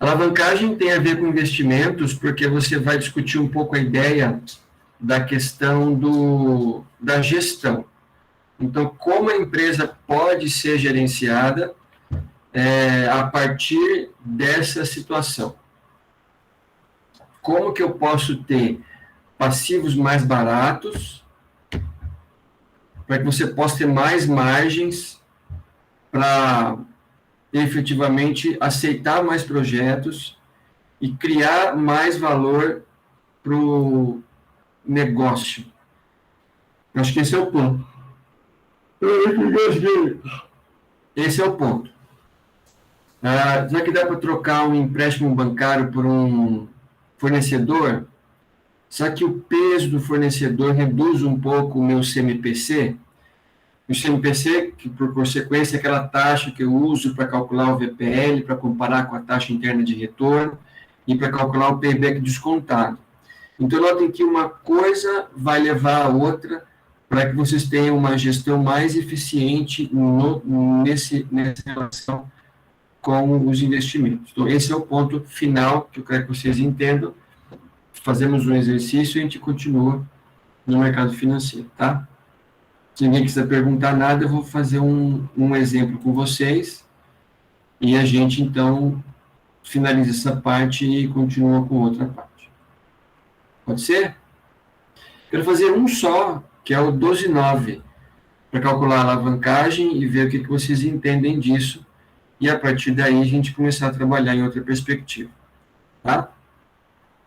Alavancagem tem a ver com investimentos, porque você vai discutir um pouco a ideia da questão da gestão. Então, como a empresa pode ser gerenciada a partir dessa situação? Como que eu posso ter passivos mais baratos, para que você possa ter mais margens para efetivamente aceitar mais projetos e criar mais valor para o negócio. Acho que esse é o ponto. Esse é o ponto. Já que dá para trocar um empréstimo bancário por um fornecedor, só que o peso do fornecedor reduz um pouco o meu CMPC. O CMPC, que por consequência é aquela taxa que eu uso para calcular o VPL, para comparar com a taxa interna de retorno e para calcular o payback descontado. Então, notem que uma coisa vai levar a outra para que vocês tenham uma gestão mais eficiente nessa relação com os investimentos. Então, esse é o ponto final que eu quero que vocês entendam. Fazemos um exercício e a gente continua no mercado financeiro, tá? Se ninguém quiser perguntar nada, eu vou fazer um exemplo com vocês e a gente, então, finaliza essa parte e continua com outra parte. Pode ser? Quero fazer um só, que é o 12,9, para calcular a alavancagem e ver o que vocês entendem disso e, a partir daí, a gente começar a trabalhar em outra perspectiva, tá?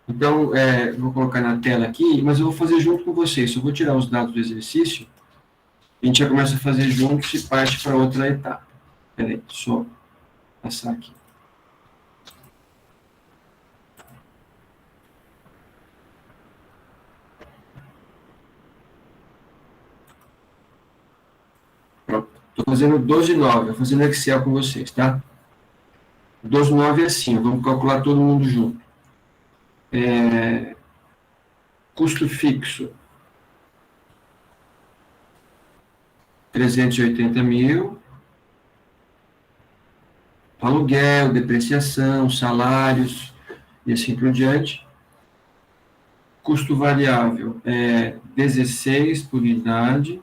Então, vou colocar na tela aqui, mas eu vou fazer junto com vocês. Só vou tirar os dados do exercício, a gente já começa a fazer juntos e parte para outra etapa. Espera aí, só passar aqui. Pronto. Estou fazendo 12,9, vou fazer no Excel com vocês, tá? 12,9 é assim, vamos calcular todo mundo junto. Custo fixo, 380 mil. Aluguel, depreciação, salários e assim por diante. Custo variável é 16 por unidade.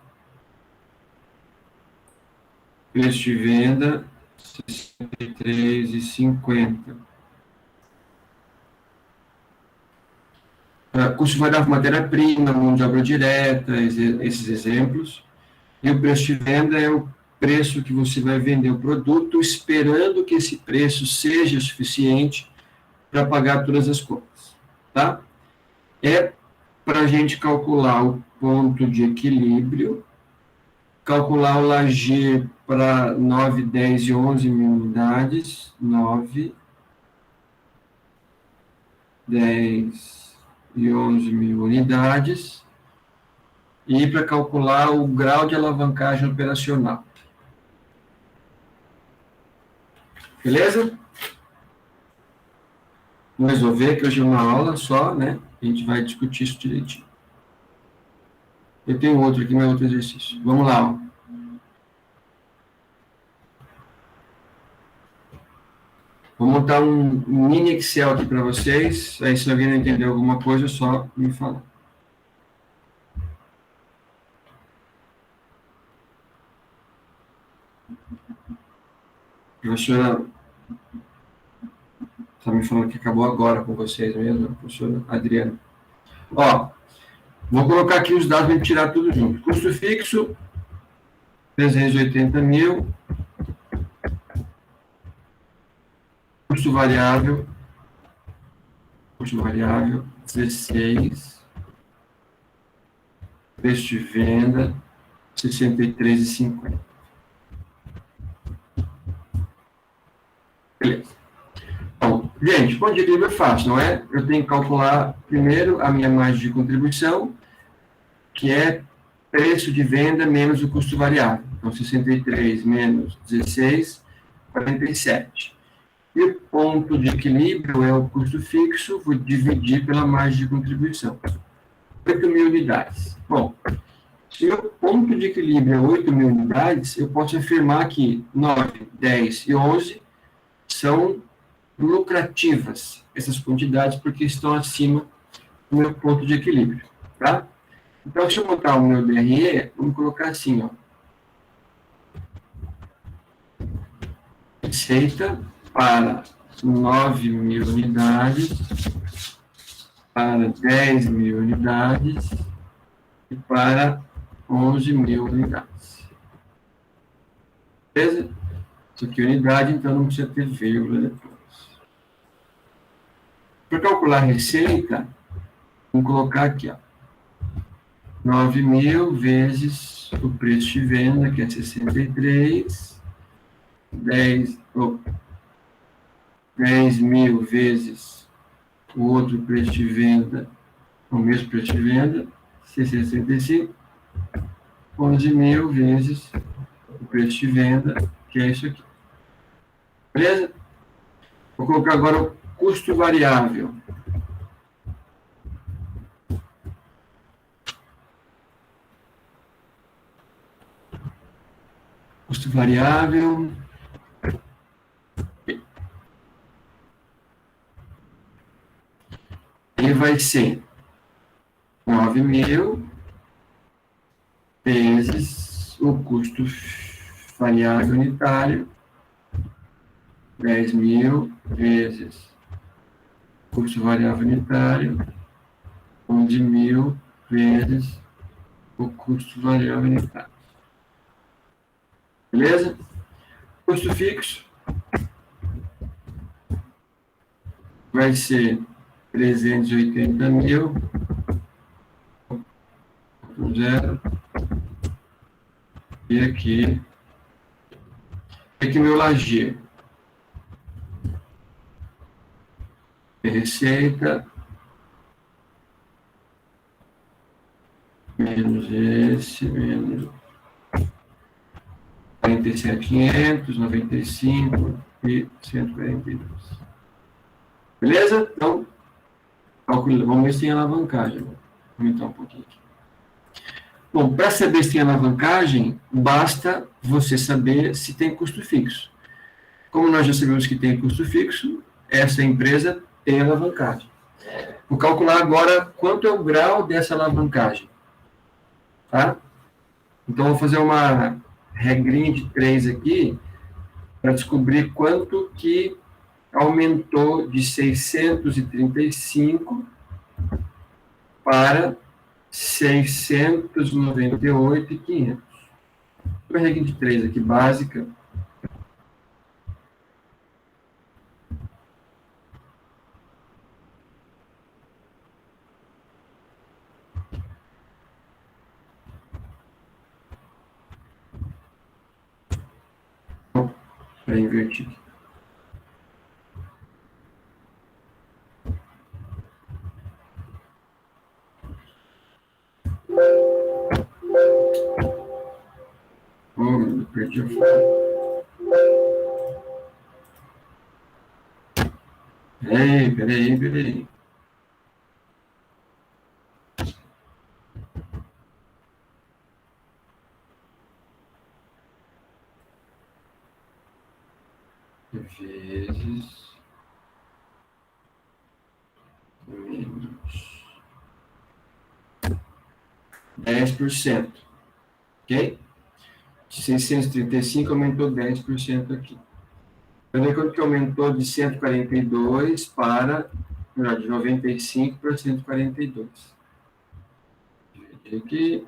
Preço de venda, 63,50. Custo variável matéria-prima, mão de obra direta, esses exemplos. E o preço de venda é o preço que você vai vender o produto, esperando que esse preço seja suficiente para pagar todas as contas, tá? É para a gente calcular o ponto de equilíbrio, calcular o LAG para 9, 10 e 11 mil unidades, 9, 10 e 11 mil unidades, e para calcular o grau de alavancagem operacional. Beleza? Vamos resolver, que hoje é uma aula só, né? A gente vai discutir isso direitinho. Eu tenho outro aqui, mas é outro exercício. Vamos lá, ó. Vou montar um mini Excel aqui para vocês. Aí, se alguém não entender alguma coisa, é só me falar. A professora está me falando que acabou agora com vocês mesmo, a professora Adriana. Ó, vou colocar aqui os dados para tirar tudo junto. Custo fixo, 380 mil. Custo variável, 16. Preço de venda, 63,50. Beleza. Bom, gente, ponto de equilíbrio é fácil, não é? Eu tenho que calcular primeiro a minha margem de contribuição, que é preço de venda menos o custo variável. Então, 63 menos 16, 47. E o ponto de equilíbrio é o custo fixo, vou dividir pela margem de contribuição. 8 mil unidades. Bom, se o ponto de equilíbrio é 8 mil unidades, eu posso afirmar que 9, 10 e 11 são lucrativas, essas quantidades, porque estão acima do meu ponto de equilíbrio, tá? Então, deixa eu montar o meu DRE, vamos colocar assim, ó. Receita para 9.000 unidades, para 10.000 unidades e para 11.000 unidades. Beleza? Isso aqui é unidade, então não precisa ter vírgula depois. Para calcular a receita, vamos colocar aqui, ó. 9.000 vezes o preço de venda, que é 63, 10.000 vezes o outro preço de venda, o mesmo preço de venda, 665, 11.000 vezes o preço de venda, que é isso aqui. Beleza? Vou colocar agora o custo variável. Custo variável. Ele vai ser 9.000 vezes o custo variável unitário, 10.000 vezes o custo variável unitário, 11.000 vezes o custo variável unitário. Beleza? Custo fixo vai ser 380.000, zero, e aqui meu lajeiro. Receita menos esse, menos 47.500, 95 e 142. Beleza? Então, vamos ver se tem alavancagem. Vou aumentar um pouquinho aqui. Bom, para saber se tem alavancagem, basta você saber se tem custo fixo. Como nós já sabemos que tem custo fixo, essa empresa tem alavancagem. Vou calcular agora quanto é o grau dessa alavancagem. Tá? Então, vou fazer uma regrinha de 3 aqui para descobrir quanto que aumentou de 635 para 698.500. Uma regra de 3 aqui, básica. Para invertir. Oh, perdi a foto. Peraí. Vezes menos 10%. Ok? De 635 aumentou 10% aqui. Então, quanto que aumentou de 142 para, de 95 para 142. Dividir aqui.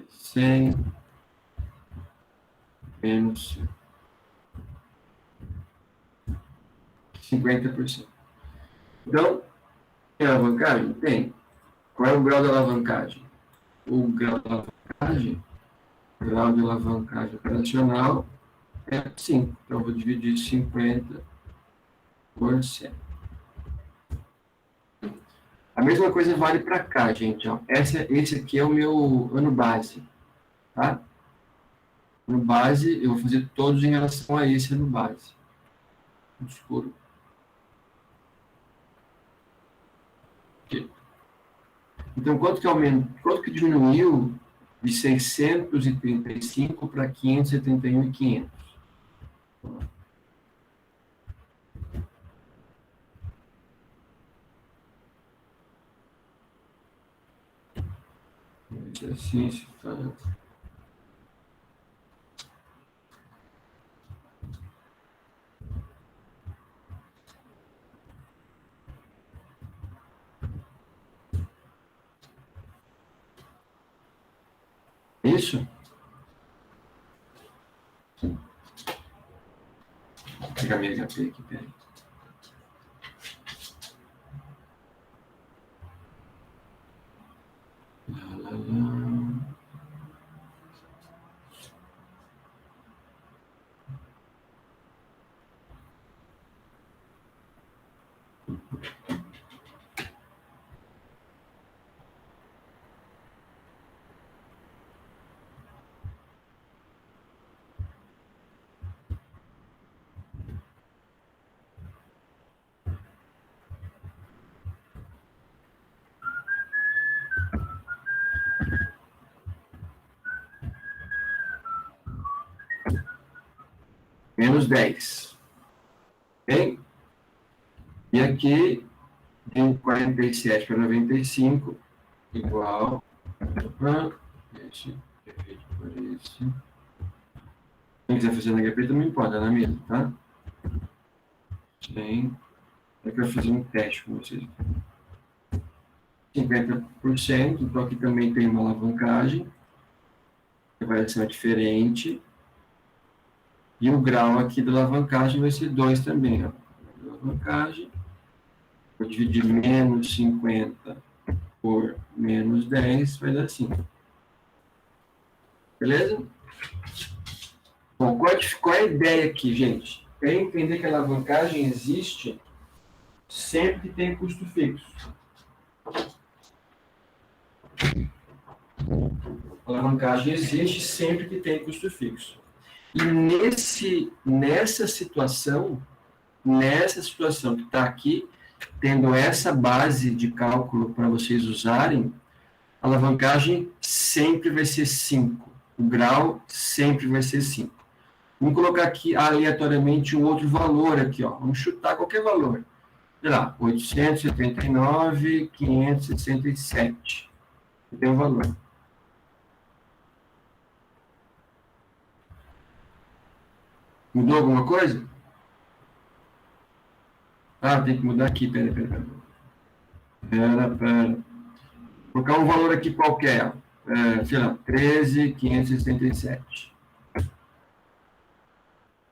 100 menos 50%. Então, tem alavancagem? Tem. Qual é o grau da alavancagem? O grau da alavancagem operacional é 5. Então, eu vou dividir 50 por 100. A mesma coisa vale para cá, gente. Ó. Esse aqui é o meu ano base. Tá? Ano base, eu vou fazer todos em relação a esse ano base. Escuro. Okay. Então, quanto que diminuiu de 635 para 571.500? Exercício, tá? Isso? Vou pegar minha HP aqui, peraí. Lá, lá, lá. Menos 10. Ok? E aqui, em 47 para 95, igual a esse dividido por esse. Quem quiser fazer na HP também pode, é na mesa, tá? Tem. Eu quero fazer um teste com vocês. 50%, então aqui também tem uma alavancagem. A variação é diferente. E o grau aqui da alavancagem vai ser 2 também. Ó. Alavancagem. Vou dividir menos 50 por menos 10, vai dar 5. Beleza? Bom, qual é a ideia aqui, gente? É entender que a alavancagem existe sempre que tem custo fixo. A alavancagem existe sempre que tem custo fixo. E nessa situação que está aqui, tendo essa base de cálculo para vocês usarem, a alavancagem sempre vai ser 5. O grau sempre vai ser 5. Vamos colocar aqui aleatoriamente um outro valor aqui, ó. Vamos chutar qualquer valor. Sei lá, 879.567. Tem um valor. Mudou alguma coisa? Ah, tem que mudar aqui, pera. Vou colocar um valor aqui qualquer, sei lá, 13.567.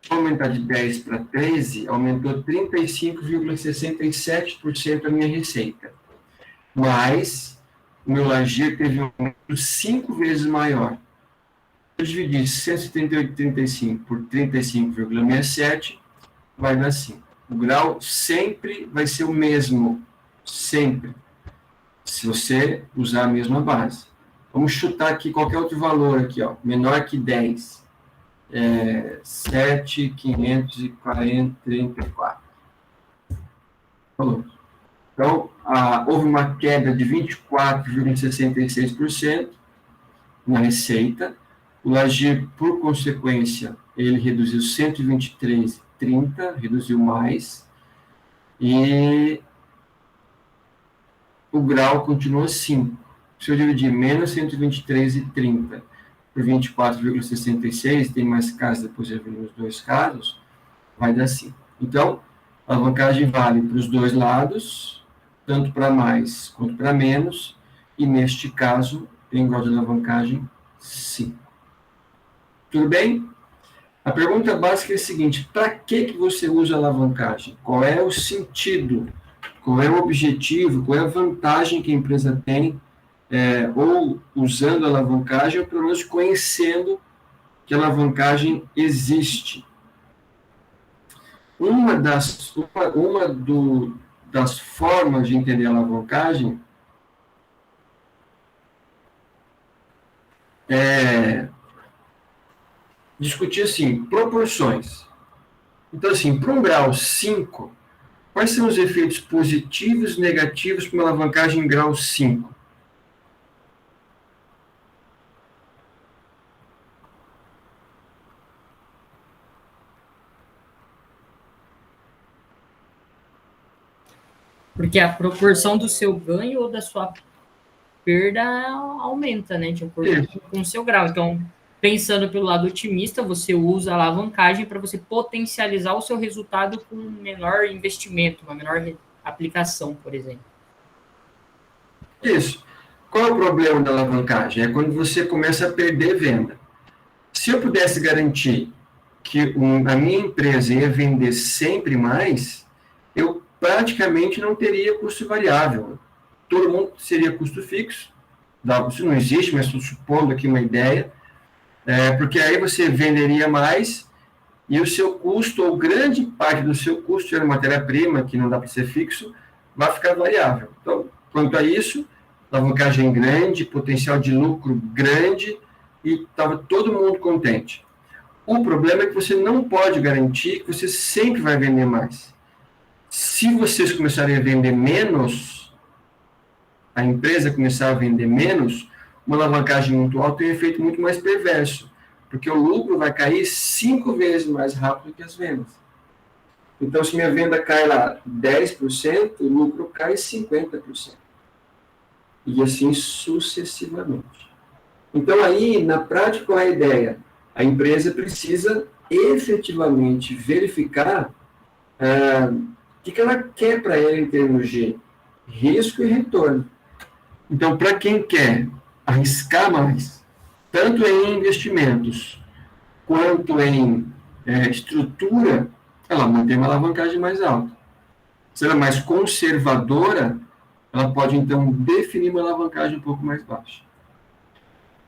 Aumentar de 10 para 13, aumentou 35,67% a minha receita. Mas o meu lazer teve um aumento 5 vezes maior. Se eu dividir 178,35 por 35,67, vai dar 5. O grau sempre vai ser o mesmo. Sempre. Se você usar a mesma base. Vamos chutar aqui qualquer outro valor aqui, ó, menor que 10. 7.534. Falou. Então, houve uma queda de 24,66% na receita. O Lagir, por consequência, ele reduziu 123,30, reduziu mais. E o grau continua 5. Se eu dividir menos 123,30 por 24,66, tem mais casos, depois eu vejo os dois casos, vai dar 5. Então, a alavancagem vale para os dois lados, tanto para mais quanto para menos, e neste caso, tem grau de alavancagem 5. Tudo bem? A pergunta básica é a seguinte: para que você usa a alavancagem? Qual é o sentido? Qual é o objetivo? Qual é a vantagem que a empresa tem, ou usando a alavancagem, ou pelo menos conhecendo que a alavancagem existe? Uma das formas de entender a alavancagem é discutir, assim, proporções. Então, assim, para um grau 5, quais são os efeitos positivos e negativos para uma alavancagem em grau 5? Porque a proporção do seu ganho ou da sua perda aumenta, né? De acordo com o seu grau. Então, pensando pelo lado otimista, você usa a alavancagem para você potencializar o seu resultado com um menor investimento, uma menor aplicação, por exemplo. Isso. Qual é o problema da alavancagem? É quando você começa a perder venda. Se eu pudesse garantir que a minha empresa ia vender sempre mais, eu praticamente não teria custo variável. Todo mundo seria custo fixo. Isso não existe, mas estou supondo aqui uma ideia. Porque aí você venderia mais e o seu custo, ou grande parte do seu custo, de matéria-prima, que não dá para ser fixo, vai ficar variável. Então, quanto a isso, alavancagem grande, potencial de lucro grande, e estava todo mundo contente. O problema é que você não pode garantir que você sempre vai vender mais. Se vocês começarem a vender menos, a empresa começar a vender menos, uma alavancagem muito alta tem um efeito muito mais perverso, porque o lucro vai cair 5 vezes mais rápido que as vendas. Então, se minha venda cai lá 10%, o lucro cai 50%. E assim sucessivamente. Então, aí, na prática, qual é a ideia? A empresa precisa efetivamente verificar o que ela quer para ela em termos de risco e retorno. Então, para quem quer arriscar mais, tanto em investimentos quanto em estrutura, ela mantém uma alavancagem mais alta. Se ela é mais conservadora, ela pode, então, definir uma alavancagem um pouco mais baixa.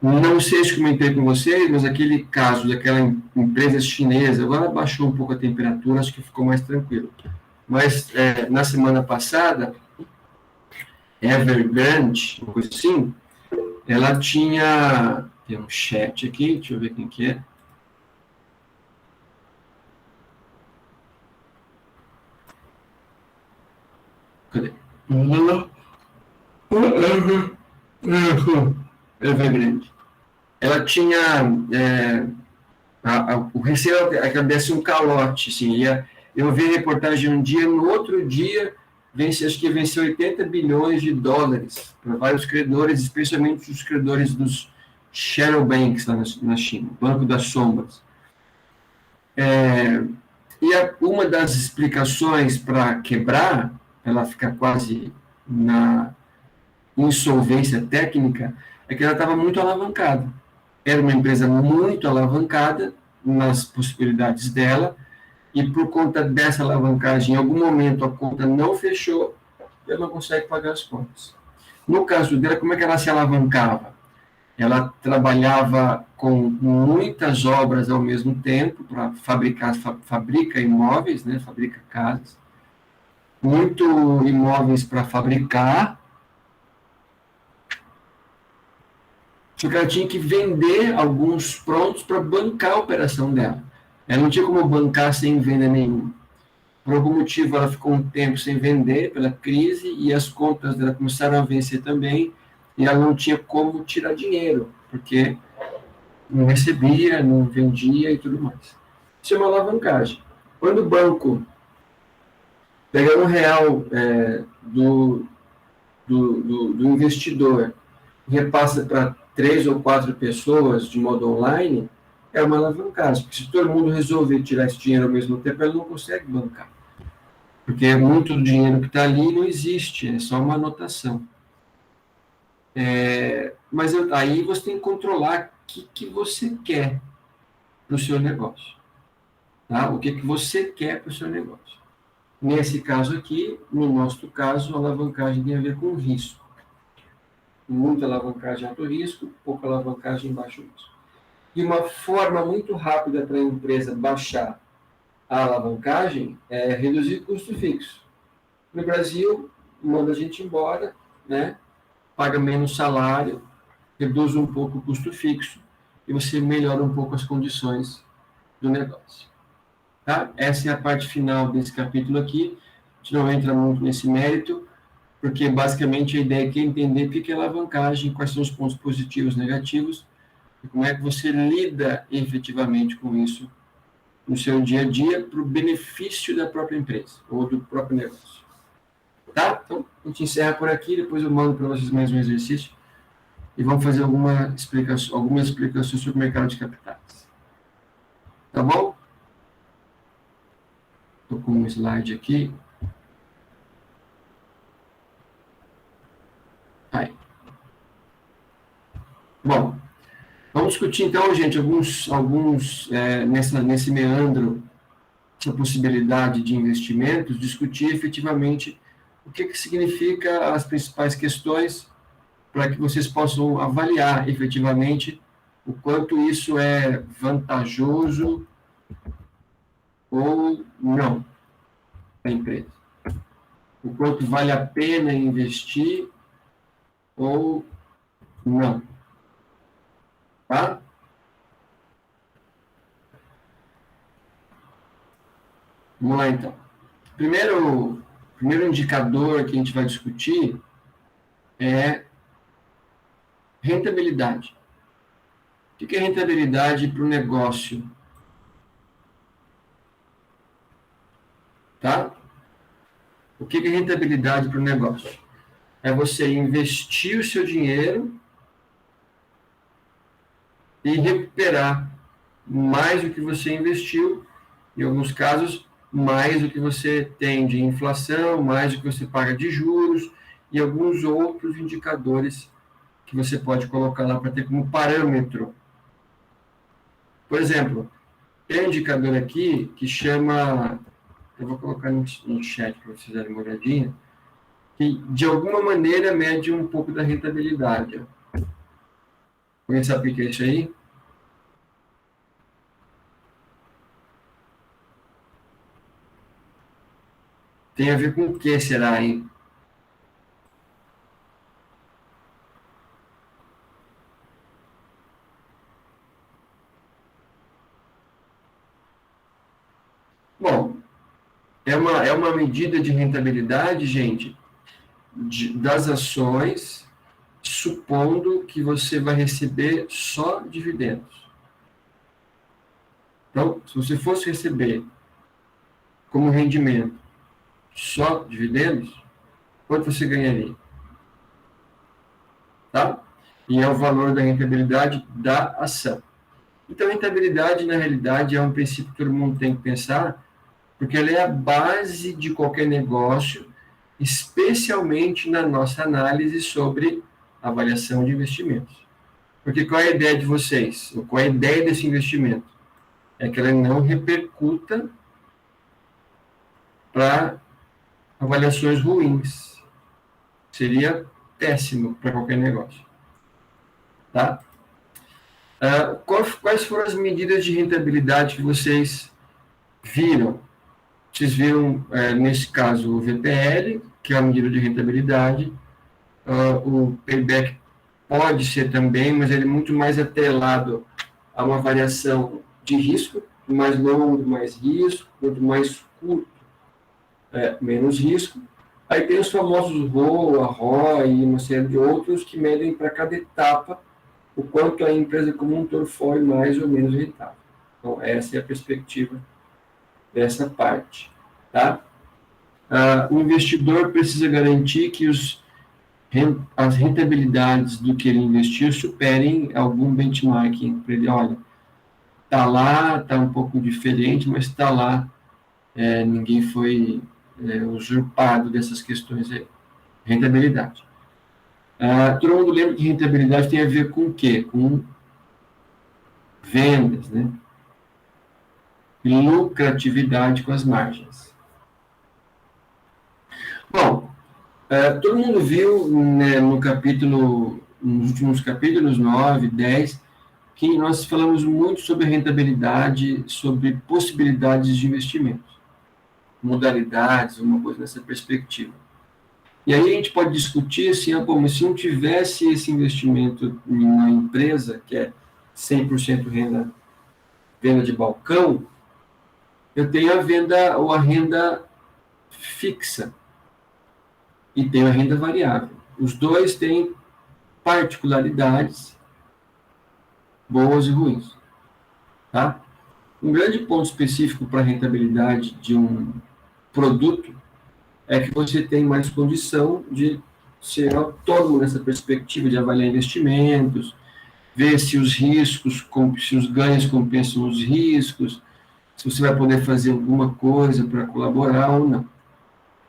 Não sei se comentei com vocês, mas aquele caso daquela empresa chinesa, agora baixou um pouco a temperatura, acho que ficou mais tranquilo. Mas na semana passada, Evergrande, uma coisa assim, ela tinha... Tem um chat aqui, deixa eu ver quem que é. Cadê? Evergrande. Ela tinha... o receio é que desse um calote, assim, eu vi a reportagem um dia, no outro dia, acho que venceu 80 bilhões de dólares para vários credores, especialmente os credores dos shadow banks lá na China, Banco das Sombras. Uma das explicações para quebrar, ela ficar quase na insolvência técnica, é que ela estava muito alavancada. Era uma empresa muito alavancada nas possibilidades dela, e por conta dessa alavancagem, em algum momento a conta não fechou, e ela não consegue pagar as contas. No caso dela, como é que ela se alavancava? Ela trabalhava com muitas obras ao mesmo tempo, para fabrica imóveis, né, fabrica casas, muito imóveis para fabricar, só que ela tinha que vender alguns prontos para bancar a operação dela. Ela não tinha como bancar sem venda nenhuma. Por algum motivo, ela ficou um tempo sem vender pela crise e as contas dela começaram a vencer também, e ela não tinha como tirar dinheiro, porque não recebia, não vendia e tudo mais. Isso é uma alavancagem. Quando o banco pega R$1 do investidor e repassa para 3 ou 4 pessoas de modo online, é uma alavancagem, porque se todo mundo resolver tirar esse dinheiro ao mesmo tempo, ela não consegue bancar. Porque muito do dinheiro que está ali não existe, é só uma anotação. Mas aí você tem que controlar o que você quer para o seu negócio. Tá? O que você quer para o seu negócio. Nesse caso aqui, no nosso caso, a alavancagem tem a ver com risco. Muita alavancagem alto risco, pouca alavancagem baixo risco. E uma forma muito rápida para a empresa baixar a alavancagem é reduzir custo fixo. No Brasil, manda a gente embora, né? Paga menos salário, reduz um pouco o custo fixo e você melhora um pouco as condições do negócio. Tá? Essa é a parte final desse capítulo aqui. A gente não entra muito nesse mérito, porque basicamente a ideia aqui é entender o que é alavancagem, quais são os pontos positivos e negativos, e como é que você lida efetivamente com isso no seu dia a dia para o benefício da própria empresa ou do próprio negócio. Tá? Então, a gente encerra por aqui, depois eu mando para vocês mais um exercício e vamos fazer algumas explicações sobre o mercado de capitais. Tá bom? Estou com um slide aqui. Aí. Bom, vamos discutir então, gente, nesse meandro, essa possibilidade de investimentos, discutir efetivamente o que significa as principais questões para que vocês possam avaliar efetivamente o quanto isso é vantajoso ou não para a empresa. O quanto vale a pena investir ou não. Tá? Vamos lá, então. Primeiro indicador que a gente vai discutir é rentabilidade. O que é rentabilidade para o negócio? Tá? O que é rentabilidade para o negócio? É você investir o seu dinheiro e recuperar mais do que você investiu, em alguns casos, mais do que você tem de inflação, mais do que você paga de juros e alguns outros indicadores que você pode colocar lá para ter como parâmetro. Por exemplo, tem um indicador aqui que chama, eu vou colocar no chat para vocês darem uma olhadinha, que de alguma maneira mede um pouco da rentabilidade. Alguém sabe o que é isso aí? Tem a ver com o que será, hein? Bom, é uma medida de rentabilidade, gente, das ações, supondo que você vai receber só dividendos. Então, se você fosse receber como rendimento só dividendos, quanto você ganharia? Tá? E é o valor da rentabilidade da ação. Então, a rentabilidade, na realidade, é um princípio que todo mundo tem que pensar, porque ela é a base de qualquer negócio, especialmente na nossa análise sobre avaliação de investimentos. Porque qual é a ideia de vocês? Ou qual é a ideia desse investimento? É que ela não repercuta para avaliações ruins. Seria péssimo para qualquer negócio. Tá? Quais foram as medidas de rentabilidade que vocês viram? Vocês viram, nesse caso, o VPL, que é a medida de rentabilidade. O payback pode ser também, mas ele é muito mais atrelado a uma variação de risco, mais longo, mais risco, quanto mais curto, menos risco. Aí tem os famosos ROA, ROI e uma série de outros que medem para cada etapa o quanto a empresa como um todo foi mais ou menos rentável. Então, essa é a perspectiva dessa parte. Tá? O investidor precisa garantir que as rentabilidades do que ele investiu superem algum benchmarking. Para ele, olha, está lá, está um pouco diferente, mas está lá. Ninguém foi usurpado dessas questões aí. Rentabilidade. Todo mundo lembra que rentabilidade tem a ver com o quê? Com vendas, né? Lucratividade com as margens. Bom, todo mundo viu, né, nos últimos capítulos 9, 10, que nós falamos muito sobre rentabilidade, sobre possibilidades de investimentos, modalidades, uma coisa nessa perspectiva. E aí a gente pode discutir assim, mas se não tivesse esse investimento em uma empresa, que é 100% venda de balcão, eu tenho a venda ou a renda fixa e tenho a renda variável. Os dois têm particularidades boas e ruins. Tá? Um grande ponto específico para a rentabilidade de um produto é que você tem mais condição de ser autônomo nessa perspectiva de avaliar investimentos, ver se os riscos, se os ganhos compensam os riscos, se você vai poder fazer alguma coisa para colaborar ou não.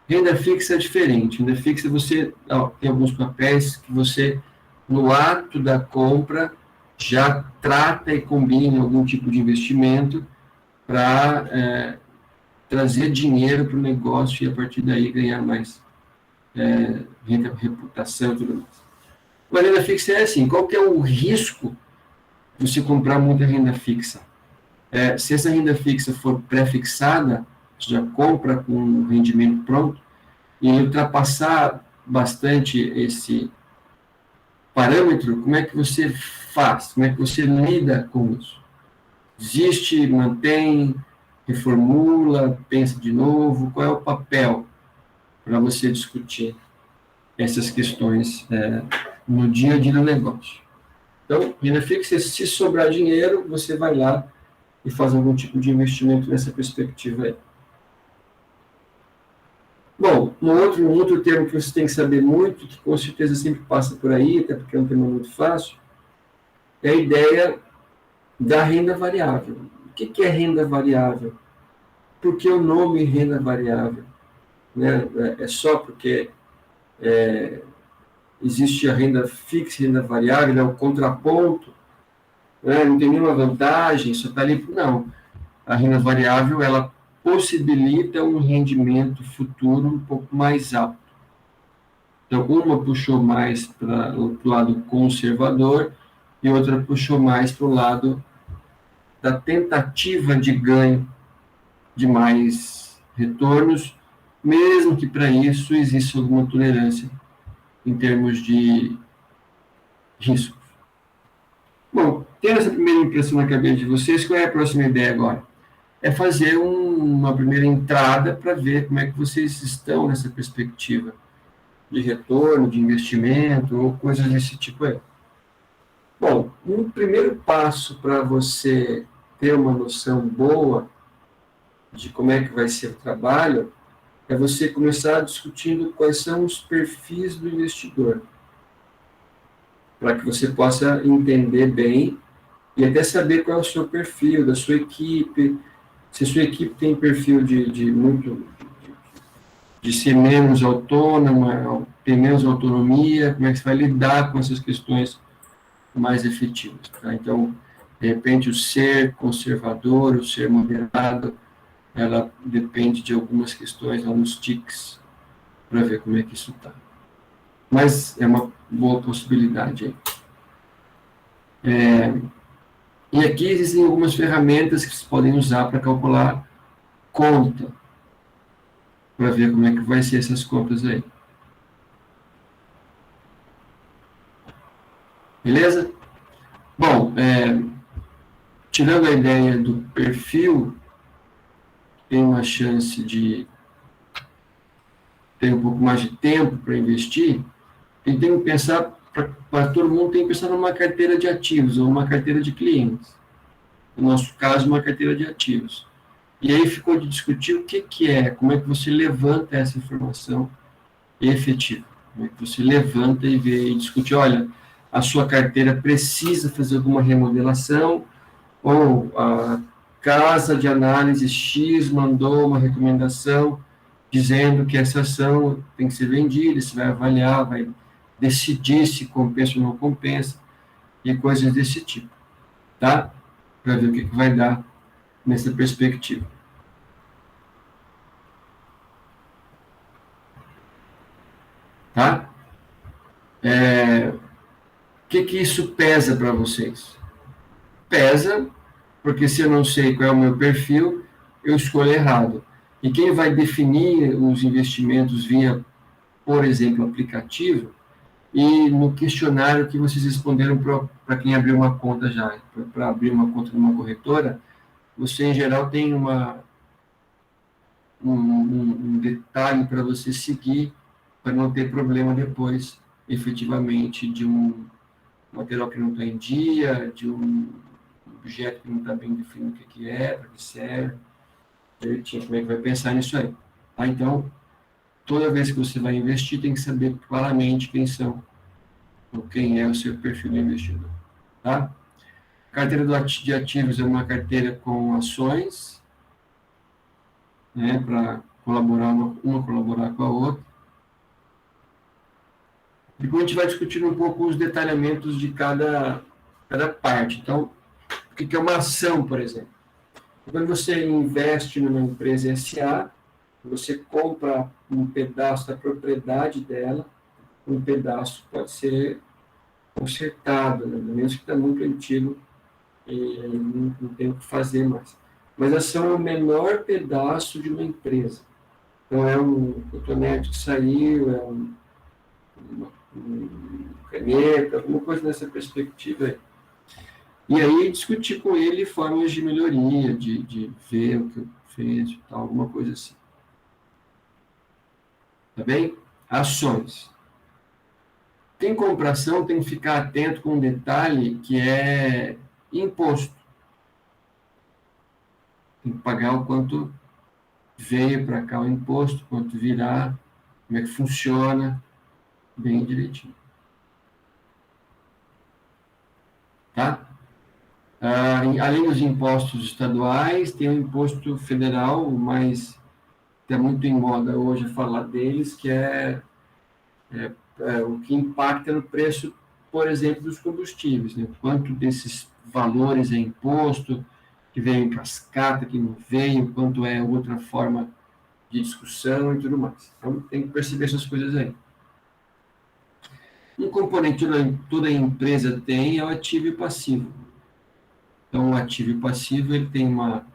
Renda fixa é diferente. Renda fixa você tem alguns papéis que você, no ato da compra, já trata e combina algum tipo de investimento para trazer dinheiro para o negócio e a partir daí ganhar mais reputação e tudo mais. Uma renda fixa é assim, qual que é o risco de você comprar muita renda fixa? Se essa renda fixa for pré-fixada, você já compra com um rendimento pronto, e ultrapassar bastante esse parâmetro, como é que você faz? Como é que você lida com isso? Desiste, mantém, reformula, pensa de novo? Qual é o papel para você discutir essas questões no dia a dia do negócio? Então, renda fixa, se sobrar dinheiro, você vai lá e faz algum tipo de investimento nessa perspectiva aí. Bom, um outro termo que você tem que saber muito, que com certeza sempre passa por aí, até porque é um tema muito fácil, é a ideia da renda variável. O que é renda variável? Por que o nome renda variável? Né? É só porque existe a renda fixa e renda variável, é o contraponto, né? Não tem nenhuma vantagem, só está ali. Não, a renda variável, ela possibilita um rendimento futuro um pouco mais alto. Então, uma puxou mais para o lado conservador e outra puxou mais para o lado da tentativa de ganho de mais retornos, mesmo que para isso exista alguma tolerância em termos de riscos. Bom, tendo essa primeira impressão na cabeça de vocês, qual é a próxima ideia agora? É fazer uma primeira entrada para ver como é que vocês estão nessa perspectiva de retorno, de investimento, ou coisas desse tipo aí. Bom, um primeiro passo para você ter uma noção boa de como é que vai ser o trabalho é você começar discutindo quais são os perfis do investidor, para que você possa entender bem e até saber qual é o seu perfil, da sua equipe, se a sua equipe tem perfil de ser menos autônoma, ter menos autonomia, como é que você vai lidar com essas questões mais efetivas. Tá? Então, de repente, o ser conservador, o ser moderado, ela depende de algumas questões lá nos tics, para ver como é que isso está. Mas é uma boa possibilidade aí. E aqui existem algumas ferramentas que vocês podem usar para calcular conta, para ver como é que vai ser essas contas aí. Beleza? Bom, tirando a ideia do perfil, tem uma chance de ter um pouco mais de tempo para investir, e tem que pensar, para todo mundo, tem que pensar numa carteira de ativos ou uma carteira de clientes. No nosso caso, uma carteira de ativos. E aí ficou de discutir o que é, como é que você levanta essa informação efetiva. Como é que você levanta e vê e discute, olha, a sua carteira precisa fazer alguma remodelação, ou a casa de análise X mandou uma recomendação dizendo que essa ação tem que ser vendida, você vai avaliar, vai decidir se compensa ou não compensa, e coisas desse tipo, tá? Para ver o que vai dar nessa perspectiva. Tá? O que isso pesa para vocês? Pesa, porque se eu não sei qual é o meu perfil, eu escolho errado. E quem vai definir os investimentos via, por exemplo, aplicativo, e no questionário que vocês responderam para quem abriu uma conta já, para abrir uma conta numa corretora, você, em geral, tem um detalhe para você seguir, para não ter problema depois, efetivamente, de um material que não está em dia, de um objeto que não está bem definido o que é, para que serve, direitinho, como é que vai pensar nisso aí. Tá? Então, toda vez que você vai investir, tem que saber claramente quem são, ou quem é o seu perfil de investidor, tá? A carteira de ativos é uma carteira com ações, né, para colaborar, uma colaborar com a outra. Depois a gente vai discutir um pouco os detalhamentos de cada parte. Então, o que é uma ação, por exemplo? Quando você investe numa empresa SA, você compra um pedaço da propriedade dela, um pedaço pode ser consertado, né? Mesmo que está muito antigo e não tem o que fazer mais. Mas a ação é o menor pedaço de uma empresa. Então, é um cotonete que saiu, é um caneta, alguma coisa nessa perspectiva aí. E aí discutir com ele formas de melhoria, de ver o que fez, tal, alguma coisa assim. Tá bem? Ações. Quem compra ação tem que ficar atento com um detalhe que é imposto. Tem que pagar o quanto veio para cá o imposto, quanto virá, como é que funciona, bem direitinho. Tá? Além dos impostos estaduais, tem o imposto federal, o mais está muito em moda hoje falar deles, que é o que impacta no preço, por exemplo, dos combustíveis. Né? Quanto desses valores é imposto, que veio em cascata, que não veio, quanto é outra forma de discussão e tudo mais. Então, tem que perceber essas coisas aí. Um componente que toda empresa tem é o ativo e passivo. Então, o ativo e passivo ele tem uma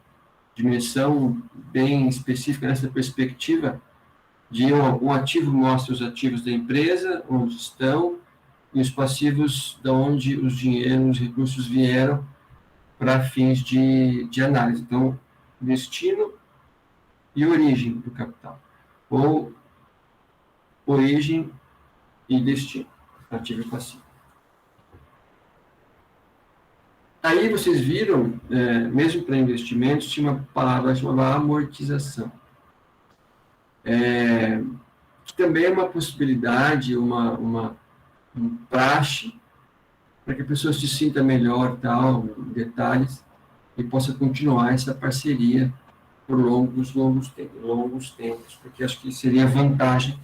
dimensão bem específica nessa perspectiva de um ativo mostra os ativos da empresa, onde estão, e os passivos de onde os dinheiros, os recursos vieram para fins de análise. Então, destino e origem do capital. Ou origem e destino, ativo e passivo. Aí vocês viram, mesmo para investimentos, tinha uma palavra chamada amortização. Que também é uma possibilidade, um praxe, para que a pessoa se sinta melhor, tal, detalhes, e possa continuar essa parceria por longos tempos, porque acho que seria vantagem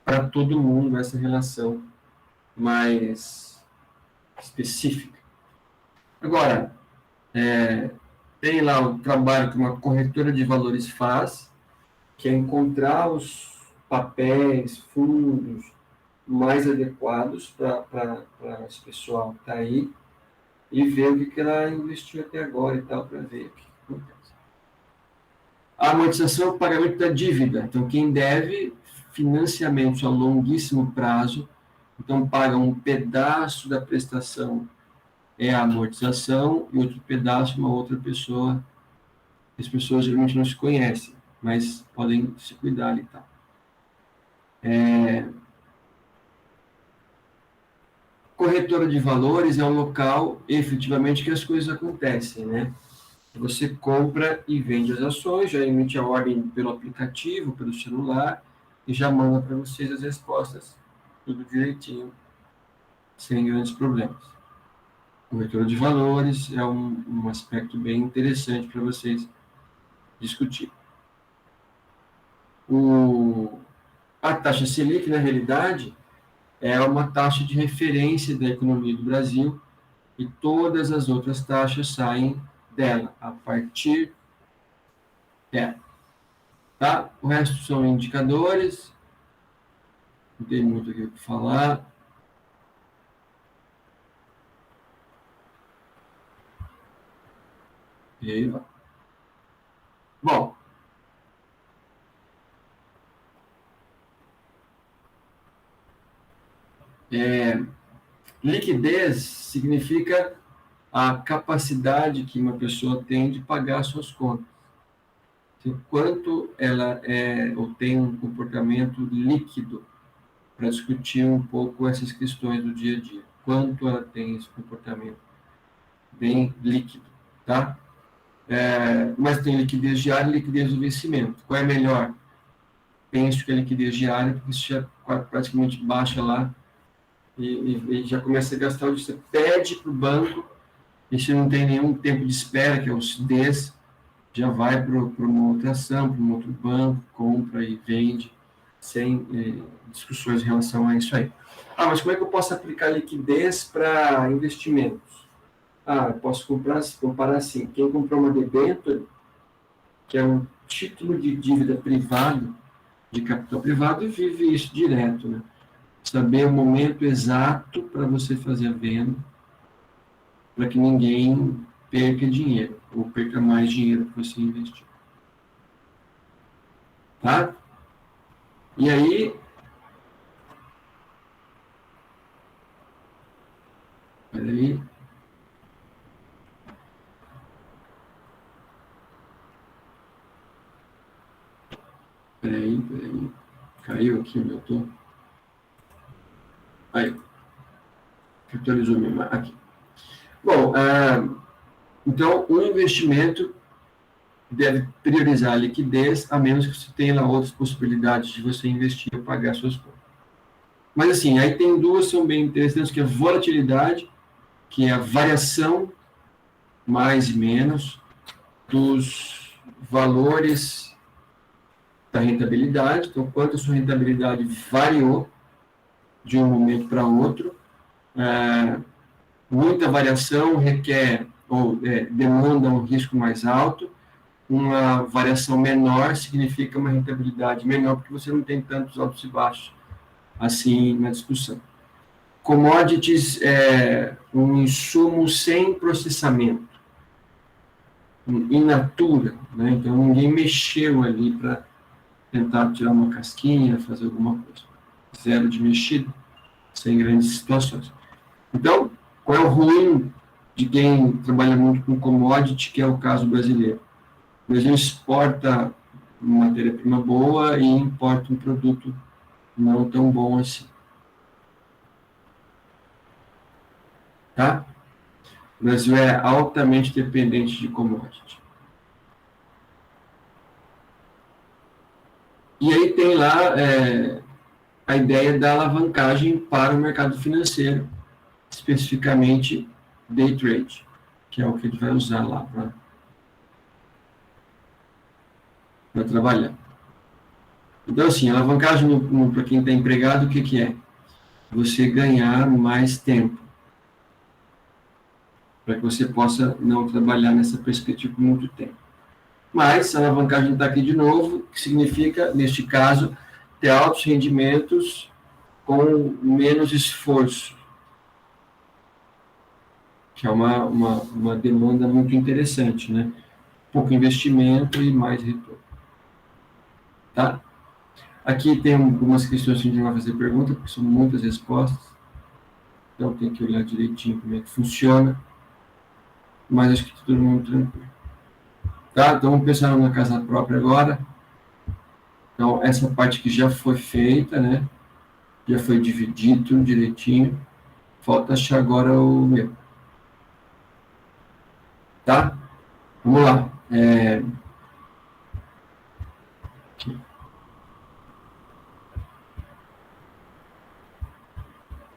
para todo mundo essa relação mais específica. Agora, tem lá o trabalho que uma corretora de valores faz, que é encontrar os papéis, fundos mais adequados para esse pessoal que está aí e ver o que ela investiu até agora e tal, para ver o que acontece. A amortização é o pagamento da dívida. Então, quem deve financiamentos a longuíssimo prazo, então paga um pedaço da prestação é a amortização e outro pedaço uma outra pessoa. As pessoas geralmente não se conhecem, mas podem se cuidar ali e tal. Corretora de valores é um local, efetivamente, que as coisas acontecem, né? Você compra e vende as ações, já emite a ordem pelo aplicativo, pelo celular, e já manda para vocês as respostas, tudo direitinho, sem grandes problemas. Corretora de valores é um aspecto bem interessante para vocês discutir. A taxa Selic, na realidade, é uma taxa de referência da economia do Brasil e todas as outras taxas saem dela, a partir dela. Tá? O resto são indicadores, não tem muito aqui o que falar. E aí vai. Bom, liquidez significa a capacidade que uma pessoa tem de pagar suas contas. Quanto ela ou tem um comportamento líquido, para discutir um pouco essas questões do dia a dia. Quanto ela tem esse comportamento bem líquido, tá? Mas tem liquidez diária e liquidez do vencimento. Qual é melhor? penso que é liquidez diária, porque isso já praticamente baixa lá e já começa a gastar o dinheiro. Você pede para o banco, e se não tem nenhum tempo de espera, que é o CDs, já vai para uma outra ação, para um outro banco, compra e vende, sem discussões em relação a isso aí. Mas como é que eu posso aplicar liquidez para investimentos? Eu posso comparar assim, quem comprou uma debênture, que é um título de dívida privado, de capital privado, vive isso direto, né? Saber o momento exato para você fazer a venda, para que ninguém perca dinheiro, ou perca mais dinheiro que você investiu. Tá? E aí, peraí, caiu aqui o meu tom. Aí, atualizou minha imagem aqui. Bom, então, o investimento deve priorizar a liquidez, a menos que você tenha lá outras possibilidades de você investir ou pagar suas contas. Mas, assim, aí tem duas que são bem interessantes, que é a volatilidade, que é a variação, mais e menos, dos valores da rentabilidade. Então, quanto a sua rentabilidade variou de um momento para outro. Muita variação requer ou demanda um risco mais alto. Uma variação menor significa uma rentabilidade menor, porque você não tem tantos altos e baixos assim na discussão. Commodities é um insumo sem processamento, in natura, né? Então ninguém mexeu ali para tentar tirar uma casquinha, fazer alguma coisa. Zero de mexido, sem grandes situações. Então, qual é o ruim de quem trabalha muito com commodity, que é o caso brasileiro? O Brasil exporta uma matéria-prima boa e importa um produto não tão bom assim. Tá? O Brasil é altamente dependente de commodity. E aí tem lá a ideia da alavancagem para o mercado financeiro, especificamente day trade, que é o que ele vai usar lá para trabalhar. Então, assim, alavancagem para quem está empregado, o que é? Você ganhar mais tempo, para que você possa não trabalhar nessa perspectiva por muito tempo. Mas a alavancagem está aqui de novo, que significa, neste caso, ter altos rendimentos com menos esforço, que é uma demanda muito interessante, né? Pouco investimento e mais retorno. Tá? Aqui tem algumas questões que a gente vai fazer pergunta, porque são muitas respostas. Então tem que olhar direitinho como é que funciona. Mas acho que está todo mundo tranquilo. Tá? Então vamos pensar na casa própria agora. Então essa parte que já foi feita, né? Já foi dividido direitinho. Falta achar agora o meu. Tá? Vamos lá.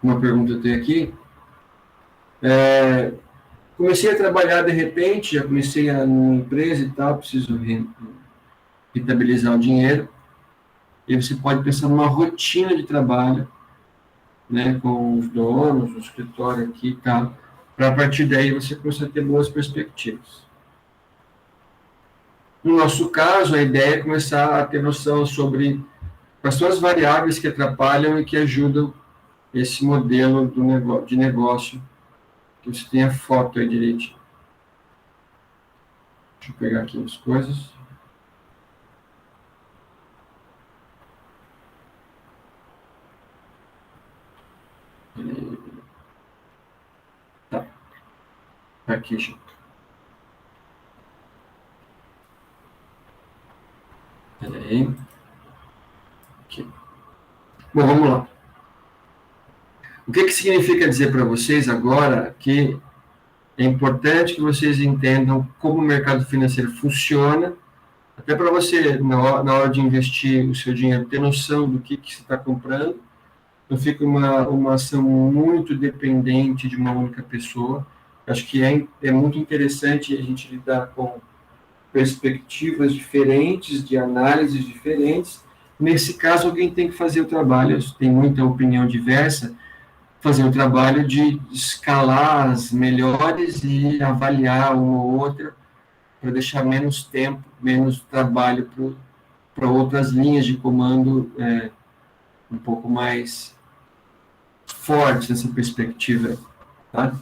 Uma pergunta eu tenho aqui. Comecei a trabalhar de repente, já comecei numa empresa e tal, preciso rentabilizar o dinheiro. E você pode pensar numa rotina de trabalho, né, com os donos, o escritório aqui e tal, para a partir daí você começar a ter boas perspectivas. No nosso caso, a ideia é começar a ter noção sobre quais são as variáveis que atrapalham e que ajudam esse modelo de negócio, que você tenha foto aí direitinho. Deixa eu pegar aqui as coisas. Tá. Aqui, gente. Peraí. Aqui. Bom, vamos lá. O que significa dizer para vocês agora que é importante que vocês entendam como o mercado financeiro funciona Até para você, na hora de investir o seu dinheiro, ter noção do que você está comprando, não fica uma ação muito dependente de uma única pessoa. Acho que é muito interessante a gente lidar com perspectivas diferentes, de análises diferentes. Nesse caso, alguém tem que fazer o trabalho, tem muita opinião diversa, fazer o trabalho de escalar as melhores e avaliar uma ou outra para deixar menos tempo, menos trabalho para outras linhas de comando um pouco mais fortes nessa perspectiva. Tá?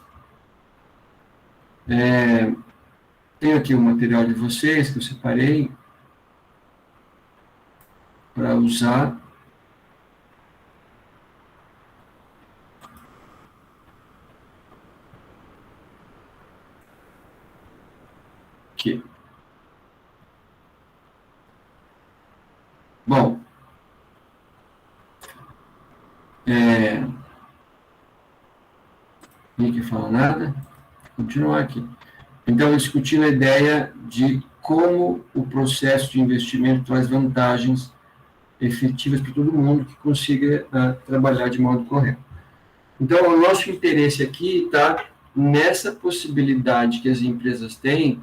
Tenho aqui o material de vocês que eu separei para usar. Aqui. Bom, ninguém fala nada. Vou continuar aqui. Então, discutindo a ideia de como o processo de investimento traz vantagens efetivas para todo mundo que consiga trabalhar de modo correto. Então, o nosso interesse aqui está nessa possibilidade que as empresas têm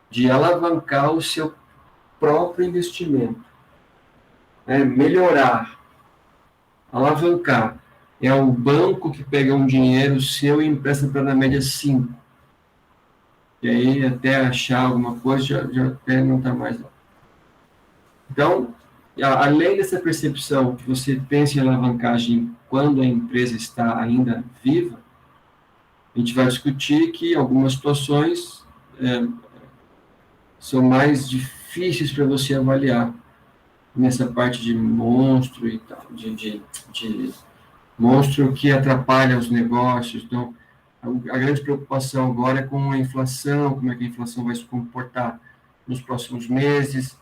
de alavancar o seu próprio investimento, melhorar, alavancar. É o banco que pega um dinheiro seu e empresta para, na média, 5. E aí, até achar alguma coisa, já até não está mais lá. Então, além dessa percepção que você pensa em alavancagem quando a empresa está ainda viva, a gente vai discutir que algumas situações são mais difíceis para você avaliar nessa parte de monstro e tal, de monstro que atrapalha os negócios. Então, a grande preocupação agora é com a inflação, como é que a inflação vai se comportar nos próximos meses,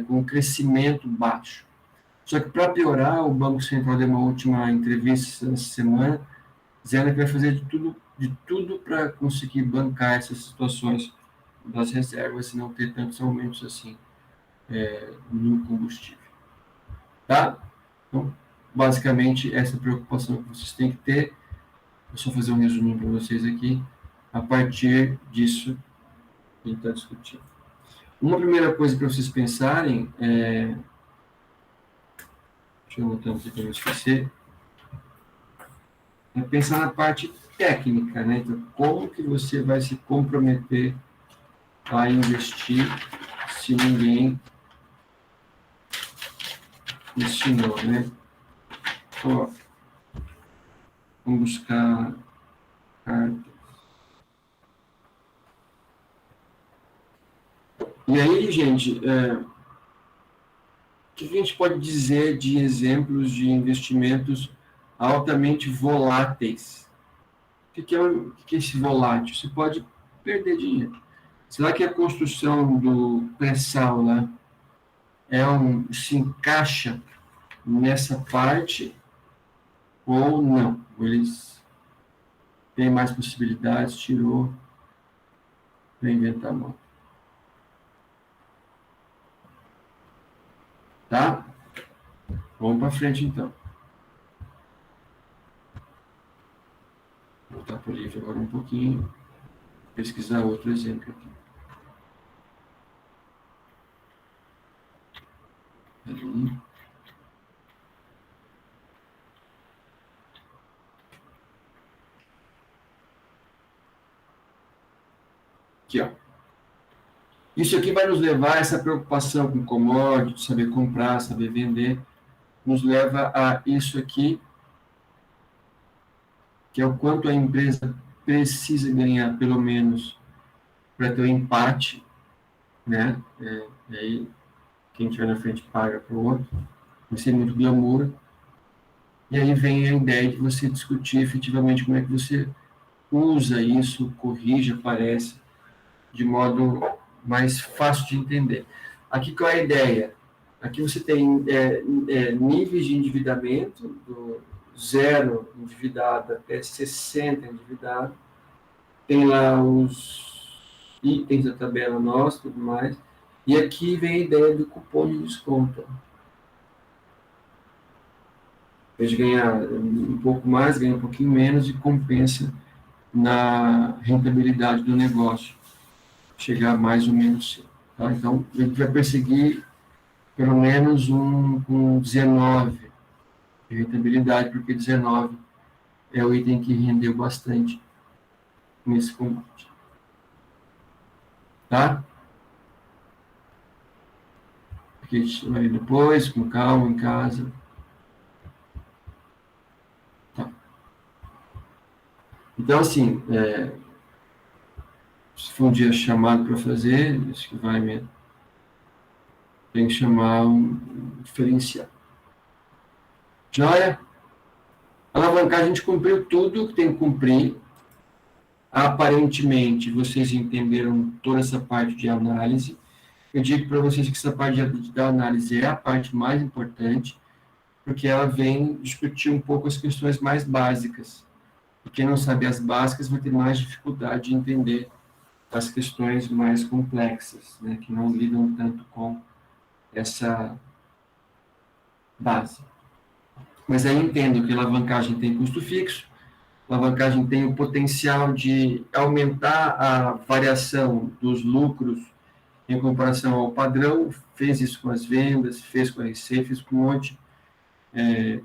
com o crescimento baixo. Só que, para piorar, o Banco Central deu uma última entrevista essa semana, dizendo que vai fazer de tudo para conseguir bancar essas situações das reservas e não ter tantos aumentos assim no combustível. Tá? Então, basicamente, essa preocupação que vocês têm que ter. Vou só fazer um resuminho para vocês aqui, a partir disso que a gente está discutindo. Uma primeira coisa para vocês pensarem deixa eu anotar aqui para não esquecer, é pensar na parte técnica, né? Então, como que você vai se comprometer a investir se ninguém ensinou, né? Então, vamos buscar cartas. E aí, gente, o que a gente pode dizer de exemplos de investimentos altamente voláteis? O que é esse volátil? Você pode perder dinheiro. Será que a construção do pré-sal lá se encaixa nessa parte ou não? Eles têm mais possibilidades, tirou para inventar moda. Tá? Vamos para frente, então. Vou voltar para o livro agora um pouquinho. Pesquisar outro exemplo aqui. Ali. Aqui, ó. Isso aqui vai nos levar a essa preocupação com commodity, saber comprar, saber vender, nos leva a isso aqui, que é o quanto a empresa precisa ganhar, pelo menos, para ter um empate, né? Aí, quem estiver na frente paga para o outro, vai ser muito glamour. E aí vem a ideia de você discutir efetivamente como é que você usa isso, corrige, aparece, de modo mais fácil de entender. Aqui qual é a ideia? Aqui você tem níveis de endividamento, do 0 endividado até 60 endividado. Tem lá os itens da tabela nossa, tudo mais. E aqui vem a ideia do cupom de desconto. Em vez de ganhar um pouco mais, ganha um pouquinho menos e compensa na rentabilidade do negócio. Chegar mais ou menos cedo. Tá? Então, a gente vai perseguir pelo menos um 19 de rentabilidade, porque 19 é o item que rendeu bastante nesse combate. Tá? Porque a gente vai depois, com calma, em casa. Tá. Então, assim, se for um dia chamado para fazer, acho que vai mesmo. Tem que chamar um diferencial. Joia? A alavancagem, a gente cumpriu tudo que tem que cumprir. Aparentemente, vocês entenderam toda essa parte de análise. Eu digo para vocês que essa parte da análise é a parte mais importante, porque ela vem discutir um pouco as questões mais básicas. E quem não sabe as básicas vai ter mais dificuldade de entender as questões mais complexas, né, que não lidam tanto com essa base. Mas aí entendo que a alavancagem tem custo fixo, a alavancagem tem o potencial de aumentar a variação dos lucros em comparação ao padrão, fez isso com as vendas, fez com a receita, fez com um monte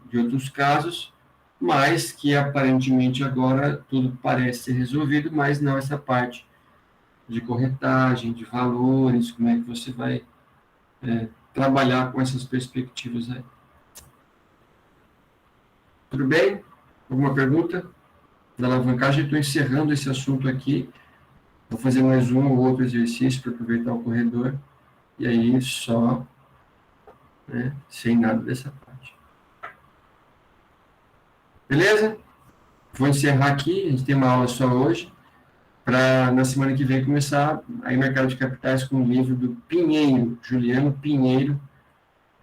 de outros casos, mas que aparentemente agora tudo parece ser resolvido, mas não essa parte de corretagem, de valores, como é que você vai trabalhar com essas perspectivas aí. Tudo bem? Alguma pergunta? Da alavancagem, estou encerrando esse assunto aqui. Vou fazer mais um ou outro exercício para aproveitar o corredor. E aí, só, né, sem nada dessa parte. Beleza? Vou encerrar aqui. A gente tem uma aula só hoje. Para, na semana que vem, começar aí mercado de capitais com o livro do Pinheiro, Juliano Pinheiro,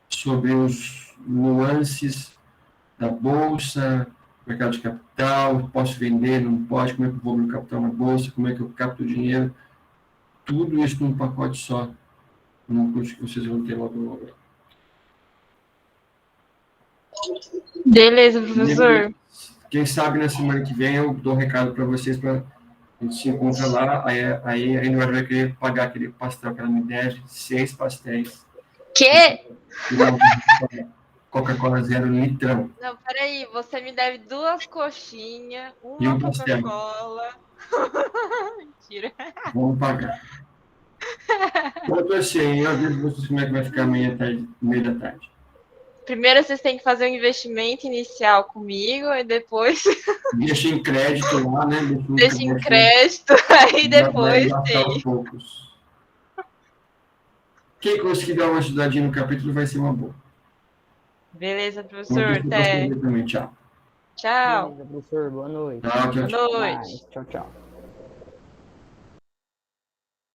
sobre os nuances da bolsa, mercado de capital, posso vender, não pode, como é que eu vou meu capital na bolsa, como é que eu capto o dinheiro, tudo isso num pacote só, num curso que vocês vão ter logo logo. Beleza, professor. Quem sabe na semana que vem eu dou um recado para vocês, para a gente se encontra lá, aí a Eduardo vai querer pagar aquele pastel que ela me deve, 6 pastéis. Que? Coca-Cola zero litrão. Não, peraí, você me deve 2 coxinhas, E uma um pastel. Coca-Cola. Mentira. Vamos pagar. Eu torcer, eu aviso vocês como é que vai ficar amanhã, tarde, no meio da tarde. Primeiro vocês têm que fazer um investimento inicial comigo e depois Deixa em crédito lá, né? deixa em crédito, aí depois vai tem. aos poucos. Quem conseguir dar uma ajudadinha no capítulo vai ser uma boa. Beleza, professor. Até. Também. Tchau. Tchau. Beleza, professor. Boa noite. Tchau, tchau, tchau. Boa noite. Tchau, tchau.